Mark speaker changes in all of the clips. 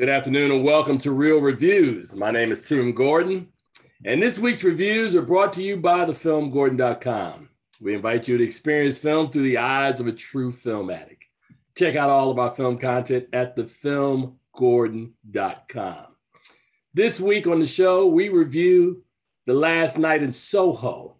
Speaker 1: Good afternoon and welcome to Real Reviews. My name is Tim Gordon, and this week's reviews are brought to you by thefilmgordon.com. We invite you to experience film through the eyes of a true film addict. Check out all of our film content at thefilmgordon.com. This week on the show, we review The Last Night in Soho.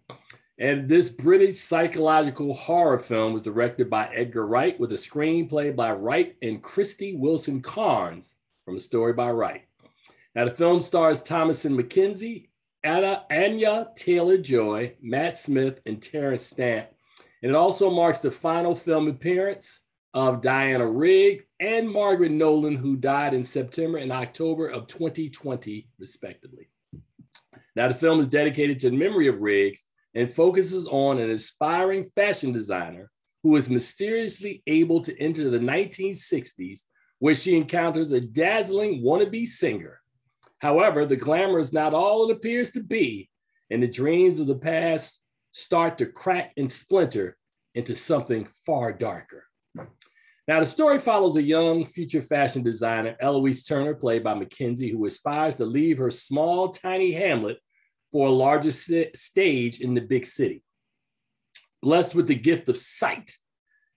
Speaker 1: And this British psychological horror film was directed by Edgar Wright with a screenplay by Wright and Christy Wilson Carnes from a story by Wright. Now, the film stars Thomasin McKenzie, Anya Taylor-Joy, Matt Smith, and Terence Stamp. And it also marks the final film appearance of Rigg and Margaret Nolan, who died in September and October of 2020, respectively. Now, the film is dedicated to the memory of Rigg and focuses on an aspiring fashion designer who is mysteriously able to enter the 1960s, where she encounters a dazzling wannabe singer. However, the glamour is not all it appears to be, and the dreams of the past start to crack and splinter into something far darker. Now, the story follows a young future fashion designer, Eloise Turner, played by McKenzie, who aspires to leave her small, tiny hamlet for a larger stage in the big city. Blessed with the gift of sight,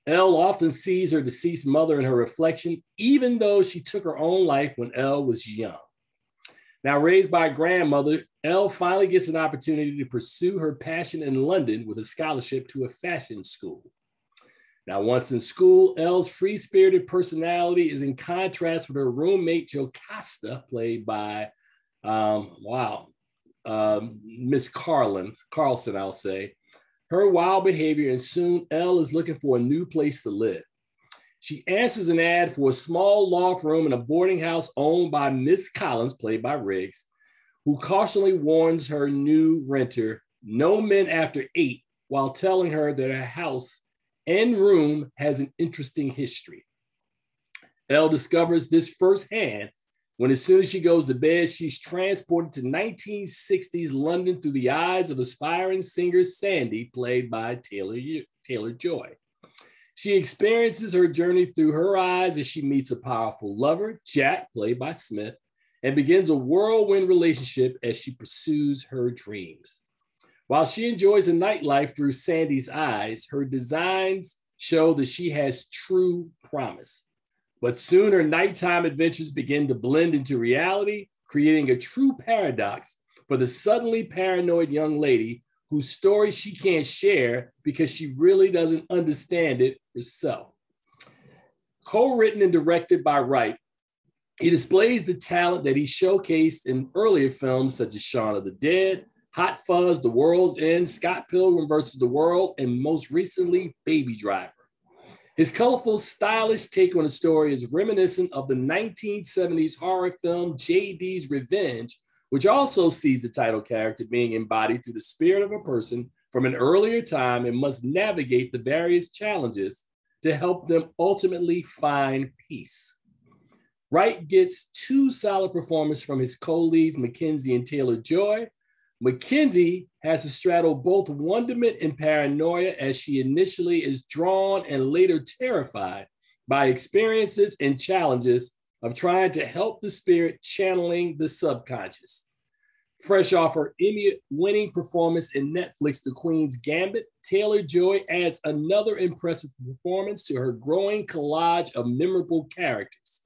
Speaker 1: Elle often sees her deceased mother in her reflection, even though she took her own life when Elle was young. Now, raised by a grandmother, Elle finally gets an opportunity to pursue her passion in London with a scholarship to a fashion school. Now, once in school, Elle's free-spirited personality is in contrast with her roommate, Jocasta, played by, Miss Carlson, I'll say. Her wild behavior, and soon Elle is looking for a new place to live. She answers an ad for a small loft room in a boarding house owned by Miss Collins, played by Rigg, who cautiously warns her new renter, no men after 8, while telling her that her house and room has an interesting history. Elle discovers this firsthand when, as soon as she goes to bed, she's transported to 1960s London through the eyes of aspiring singer Sandy, played by Taylor-Joy. She experiences her journey through her eyes as she meets a powerful lover, Jack, played by Smith, and begins a whirlwind relationship as she pursues her dreams. While she enjoys the nightlife through Sandy's eyes, her designs show that she has true promise. But soon her nighttime adventures begin to blend into reality, creating a true paradox for the suddenly paranoid young lady whose story she can't share because she really doesn't understand it herself. Co-written and directed by Wright, he displays the talent that he showcased in earlier films such as Shaun of the Dead, Hot Fuzz, The World's End, Scott Pilgrim vs. the World, and most recently, Baby Driver. His colorful, stylish take on the story is reminiscent of the 1970s horror film J.D.'s Revenge, which also sees the title character being embodied through the spirit of a person from an earlier time and must navigate the various challenges to help them ultimately find peace. Wright gets 2 solid performances from his co-leads, McKenzie and Taylor-Joy. McKenzie has to straddle both wonderment and paranoia as she initially is drawn and later terrified by experiences and challenges of trying to help the spirit channeling the subconscious. Fresh off her Emmy-winning performance in Netflix, The Queen's Gambit, Taylor-Joy adds another impressive performance to her growing collage of memorable characters.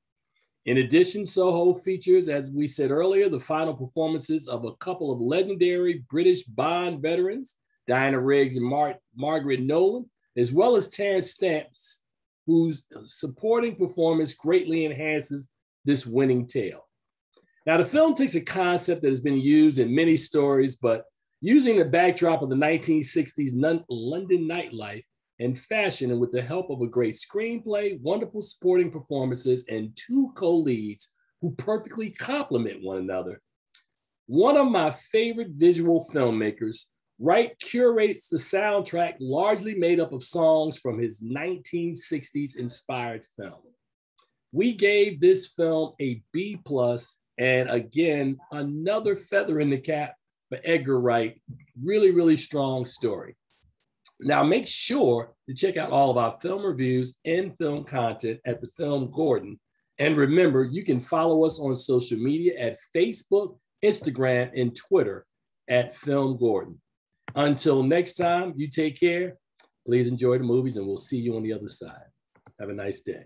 Speaker 1: In addition, Soho features, as we said earlier, the final performances of a couple of legendary British Bond veterans, Diana Rigg and Margaret Nolan, as well as Terence Stamp, whose supporting performance greatly enhances this winning tale. Now, the film takes a concept that has been used in many stories, but using the backdrop of the 1960s London nightlife and fashion, and with the help of a great screenplay, wonderful supporting performances, and 2 co-leads who perfectly complement one another. One of my favorite visual filmmakers, Wright curates the soundtrack largely made up of songs from his 1960s inspired film. We gave this film a B+, and again, another feather in the cap for Edgar Wright. Really, really strong story. Now, make sure to check out all of our film reviews and film content at The Film Gordon And remember, you can follow us on social media at Facebook, Instagram, and Twitter at Film Gordon. Until next time, you take care. Please enjoy the movies, and we'll see you on the other side. Have a nice day.